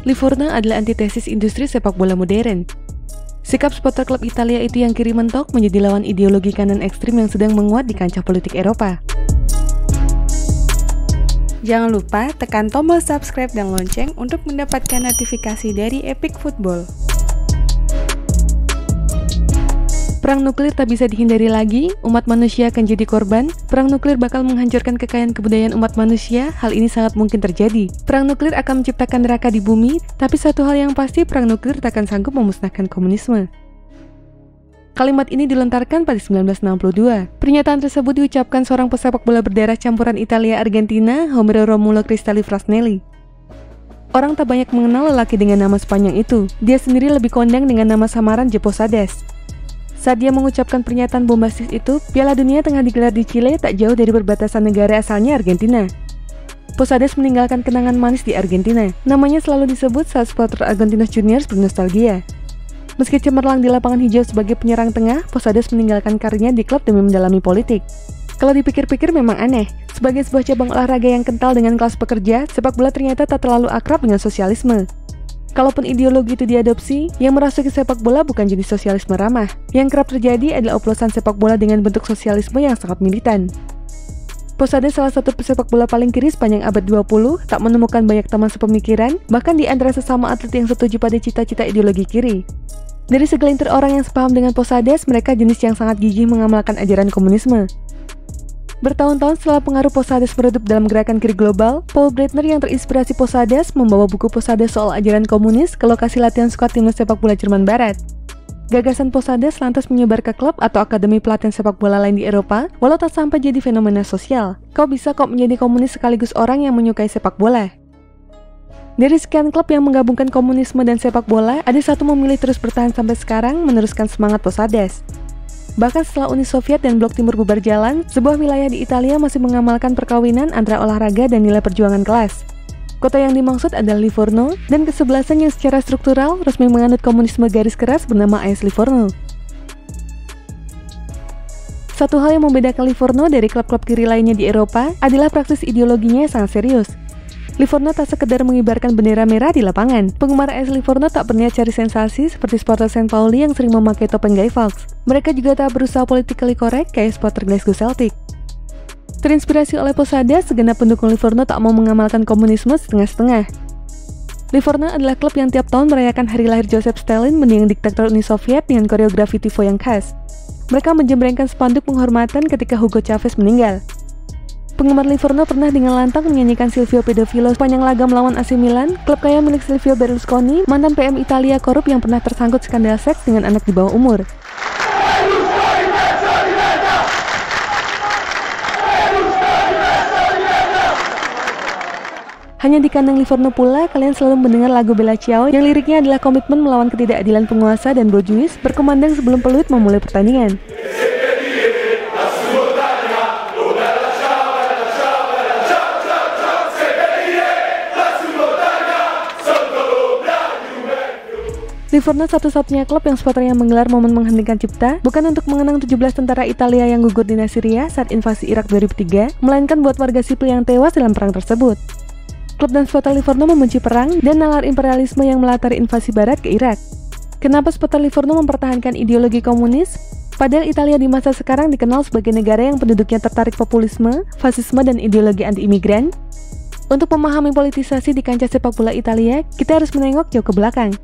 Livorno adalah antitesis industri sepak bola modern. Sikap supporter klub Italia itu yang kiri mentok menjadi lawan ideologi kanan ekstrim yang sedang menguat di kancah politik Eropa. Jangan lupa tekan tombol subscribe dan lonceng untuk mendapatkan notifikasi dari Epic Football. Perang nuklir tak bisa dihindari lagi, umat manusia akan jadi korban. Perang nuklir bakal menghancurkan kekayaan kebudayaan umat manusia, hal ini sangat mungkin terjadi. Perang nuklir akan menciptakan neraka di bumi, tapi satu hal yang pasti, perang nuklir tak akan sanggup memusnahkan komunisme. Kalimat ini dilontarkan pada 1962. Pernyataan tersebut diucapkan seorang pesepak bola berdarah campuran Italia-Argentina, Homero Romulo Cristalli Frasnelli. Orang tak banyak mengenal lelaki dengan nama sepanjang itu. Dia sendiri lebih kondang dengan nama samaran Je Posadas. Saat dia mengucapkan pernyataan bombastis itu, Piala Dunia tengah digelar di Chile, tak jauh dari perbatasan negara asalnya Argentina. Posadas meninggalkan kenangan manis di Argentina. Namanya selalu disebut saat supporter Argentinos Juniors bernostalgia. Meski cemerlang di lapangan hijau sebagai penyerang tengah, Posadas meninggalkan karirnya di klub demi mendalami politik. Kalau dipikir-pikir memang aneh. Sebagai sebuah cabang olahraga yang kental dengan kelas pekerja, sepak bola ternyata tak terlalu akrab dengan sosialisme. Kalaupun ideologi itu diadopsi, yang merasuki sepak bola bukan jenis sosialisme ramah. Yang kerap terjadi adalah oplosan sepak bola dengan bentuk sosialisme yang sangat militan. Posadas, salah satu pesepak bola paling kiri sepanjang abad 20, tak menemukan banyak teman sepemikiran, bahkan di antara sesama atlet yang setuju pada cita-cita ideologi kiri. Dari segelintir orang yang sepaham dengan Posadas, mereka jenis yang sangat gigih mengamalkan ajaran komunisme. Bertahun-tahun setelah pengaruh Posadas meredup dalam gerakan kiri global, Paul Breitner yang terinspirasi Posadas membawa buku Posadas soal ajaran komunis ke lokasi latihan skuad timnas sepak bola Jerman Barat. Gagasan Posadas lantas menyebar ke klub atau akademi pelatihan sepak bola lain di Eropa, walau tak sampai jadi fenomena sosial. Kau bisa kok menjadi komunis sekaligus orang yang menyukai sepak bola. Dari sekian klub yang menggabungkan komunisme dan sepak bola, ada satu memilih terus bertahan sampai sekarang, meneruskan semangat Posadas. Bahkan setelah Uni Soviet dan Blok Timur bubar jalan, sebuah wilayah di Italia masih mengamalkan perkawinan antara olahraga dan nilai perjuangan kelas. Kota yang dimaksud adalah Livorno, dan kesebelasan yang secara struktural resmi menganut komunisme garis keras bernama AS Livorno. Satu hal yang membedakan Livorno dari klub-klub kiri lainnya di Eropa adalah praksis ideologinya yang sangat serius. Livorno tak sekedar mengibarkan bendera merah di lapangan. Penggemar AS Livorno tak berniat cari sensasi seperti supporter St. Pauli yang sering memakai topeng Guy Fawkes. Mereka juga tak berusaha politically correct kayak supporter Glasgow Celtic. Terinspirasi oleh Posadas, segenap pendukung Livorno tak mau mengamalkan komunisme setengah-setengah. Livorno adalah klub yang tiap tahun merayakan hari lahir Joseph Stalin, mendiang diktator Uni Soviet dengan koreografi tifo yang khas. Mereka menjembrengkan spanduk penghormatan ketika Hugo Chavez meninggal. Penggemar Livorno pernah dengan lantang menyanyikan Silvio Pedofilo sepanjang laga melawan AC Milan, klub kaya milik Silvio Berlusconi, mantan PM Italia korup yang pernah tersangkut skandal seks dengan anak di bawah umur. Hanya di kandang Livorno pula, kalian selalu mendengar lagu Bella Ciao yang liriknya adalah komitmen melawan ketidakadilan penguasa dan bourgeois berkumandang sebelum peluit memulai pertandingan. Livorno satu-satunya klub yang supporternya menggelar momen menghentikan cipta, bukan untuk mengenang 17 tentara Italia yang gugur di Syria saat invasi Irak 2003, melainkan buat warga sipil yang tewas dalam perang tersebut. Klub dan supporter Livorno membenci perang dan nalar imperialisme yang melatari invasi barat ke Irak. Kenapa supporter Livorno mempertahankan ideologi komunis? Padahal Italia di masa sekarang dikenal sebagai negara yang penduduknya tertarik populisme, fasisme, dan ideologi anti-imigran. Untuk memahami politisasi di kancah sepak bola Italia, kita harus menengok jauh ke belakang.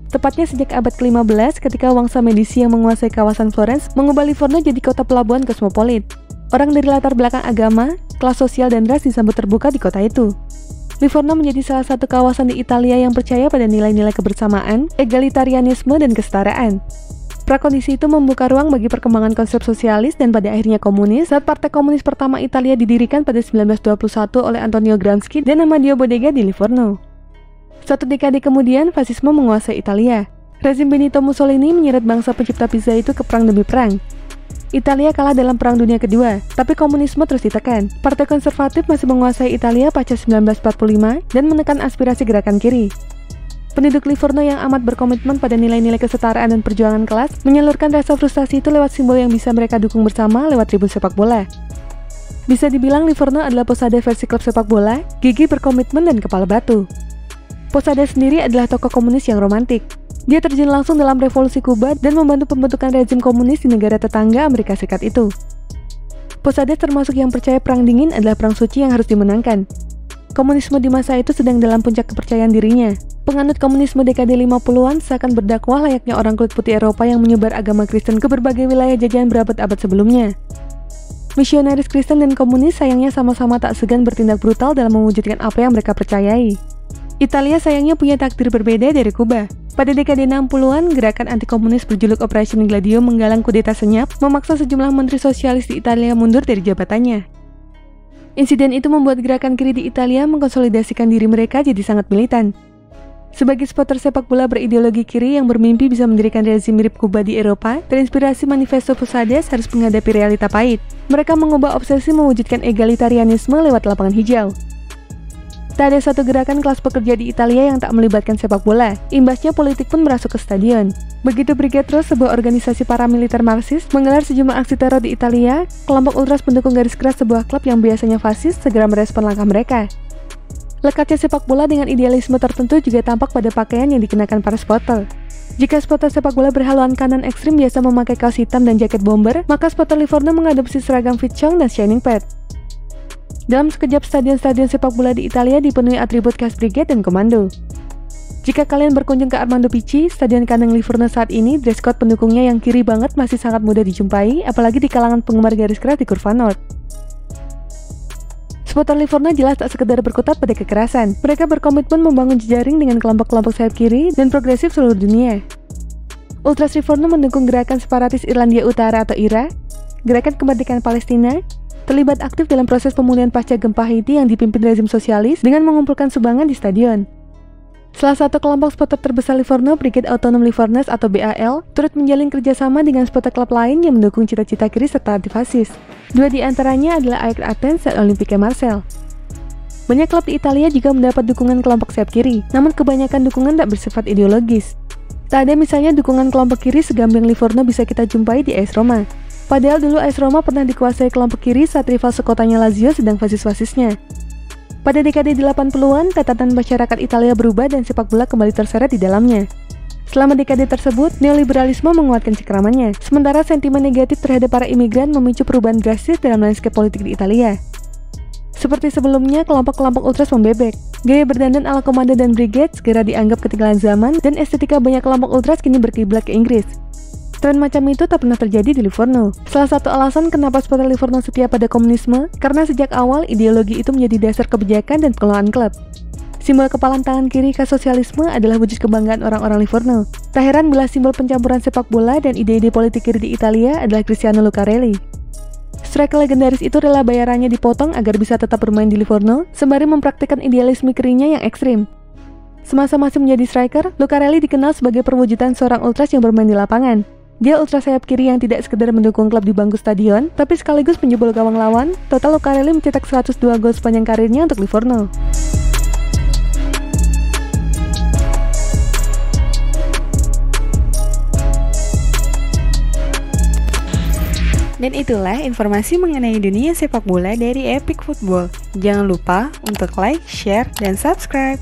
Tepatnya sejak abad ke-15 ketika Wangsa Medici yang menguasai kawasan Florence mengubah Livorno jadi kota pelabuhan kosmopolit. Orang dari latar belakang agama, kelas sosial, dan ras disambut terbuka di kota itu. Livorno menjadi salah satu kawasan di Italia yang percaya pada nilai-nilai kebersamaan, egalitarianisme, dan kesetaraan. Prakondisi itu membuka ruang bagi perkembangan konsep sosialis dan pada akhirnya komunis saat Partai Komunis pertama Italia didirikan pada 1921 oleh Antonio Gramsci dan Amadeo Bodega di Livorno. Satu dekade kemudian, fasisme menguasai Italia. Rezim Benito Mussolini menyeret bangsa pencipta pizza itu ke perang demi perang. Italia kalah dalam Perang Dunia Kedua, tapi komunisme terus ditekan. Partai konservatif masih menguasai Italia pasca 1945 dan menekan aspirasi gerakan kiri. Penduduk Livorno yang amat berkomitmen pada nilai-nilai kesetaraan dan perjuangan kelas menyalurkan rasa frustasi itu lewat simbol yang bisa mereka dukung bersama lewat tribun sepak bola. Bisa dibilang Livorno adalah Posadas versi klub sepak bola, gigih, berkomitmen, dan kepala batu. Posadas sendiri adalah tokoh komunis yang romantik. Dia terjun langsung dalam revolusi Kuba dan membantu pembentukan rezim komunis di negara tetangga Amerika Serikat itu. Posadas termasuk yang percaya perang dingin adalah perang suci yang harus dimenangkan. Komunisme di masa itu sedang dalam puncak kepercayaan dirinya. Penganut komunisme dekade 50-an seakan berdakwah layaknya orang kulit putih Eropa yang menyebar agama Kristen ke berbagai wilayah jajahan berabad-abad sebelumnya. Misionaris Kristen dan komunis sayangnya sama-sama tak segan bertindak brutal dalam mewujudkan apa yang mereka percayai. Italia sayangnya punya takdir berbeda dari Kuba. Pada dekade 60-an, gerakan anti-komunis berjuluk Operation Gladio menggalang kudeta senyap, memaksa sejumlah menteri sosialis di Italia mundur dari jabatannya. Insiden itu membuat gerakan kiri di Italia mengkonsolidasikan diri mereka jadi sangat militan. Sebagai supporter sepak bola berideologi kiri yang bermimpi bisa mendirikan rezim mirip Kuba di Eropa, terinspirasi manifesto Posadas harus menghadapi realita pahit. Mereka mengubah obsesi mewujudkan egalitarianisme lewat lapangan hijau. Tak ada satu gerakan kelas pekerja di Italia yang tak melibatkan sepak bola. Imbasnya politik pun merasuk ke stadion. Begitu Brigate Rosse, sebuah organisasi paramiliter Marxis, menggelar sejumlah aksi teror di Italia, kelompok ultras pendukung garis keras sebuah klub yang biasanya fasis segera merespon langkah mereka. Lekatnya sepak bola dengan idealisme tertentu juga tampak pada pakaian yang dikenakan para supporter. Jika supporter sepak bola berhaluan kanan ekstrim biasa memakai kaos hitam dan jaket bomber, maka supporter Livorno mengadopsi seragam Vitchong dan Shining Pad. Dalam sekejap, stadion-stadion sepak bola di Italia dipenuhi atribut khas Brigade dan Komando. Jika kalian berkunjung ke Armando Picci, stadion kandang Livorno saat ini, dress code pendukungnya yang kiri banget masih sangat mudah dijumpai, apalagi di kalangan penggemar garis keras di Kurva Nord. Supporter Livorno jelas tak sekedar berkutat pada kekerasan. Mereka berkomitmen membangun jejaring dengan kelompok-kelompok sayap kiri dan progresif seluruh dunia. Ultras Livorno mendukung gerakan separatis Irlandia Utara atau IRA, gerakan kemerdekaan Palestina, terlibat aktif dalam proses pemulihan pasca gempa Haiti yang dipimpin rezim sosialis dengan mengumpulkan sumbangan di stadion. Salah satu kelompok supporter terbesar Livorno, Brigade Autonom Livornes atau BAL, turut menjalin kerjasama dengan supporter klub lain yang mendukung cita-cita kiri serta antifasis. Dua di antaranya adalah AEK Athens dan Olympique Marseille. Banyak klub di Italia juga mendapat dukungan kelompok sayap kiri, namun kebanyakan dukungan tak bersifat ideologis. Tak ada misalnya dukungan kelompok kiri segamblang Livorno bisa kita jumpai di AS Roma. Padahal dulu AS Roma pernah dikuasai kelompok kiri saat rival sekotanya Lazio sedang fasis-fasisnya. Pada dekade 80-an, tatanan masyarakat Italia berubah dan sepak bola kembali terseret di dalamnya. Selama dekade tersebut, neoliberalisme menguatkan cengkramannya, sementara sentimen negatif terhadap para imigran memicu perubahan drastis dalam landscape politik di Italia. Seperti sebelumnya, kelompok-kelompok ultras membebek. Gaya berdandan ala Komando dan Brigade segera dianggap ketinggalan zaman, dan estetika banyak kelompok ultras kini berkiblat ke Inggris. Tren macam itu tak pernah terjadi di Livorno. Salah satu alasan kenapa supporter Livorno setia pada komunisme, karena sejak awal ideologi itu menjadi dasar kebijakan dan pengelolaan klub. Simbol kepalan tangan kiri khas sosialisme adalah wujud kebanggaan orang-orang Livorno. Tak heran bila simbol pencampuran sepak bola dan ide-ide politik kiri di Italia adalah Cristiano Lucarelli. Striker legendaris itu rela bayarannya dipotong agar bisa tetap bermain di Livorno, sembari mempraktikkan idealisme kirinya yang ekstrim. Semasa masih menjadi striker, Lucarelli dikenal sebagai perwujudan seorang ultras yang bermain di lapangan. Dia ultra sayap kiri yang tidak sekedar mendukung klub di bangku stadion, tapi sekaligus menjebol gawang lawan. Total Lucarelli mencetak 102 gol sepanjang karirnya untuk Livorno. Dan itulah informasi mengenai dunia sepak bola dari Epic Football. Jangan lupa untuk like, share, dan subscribe.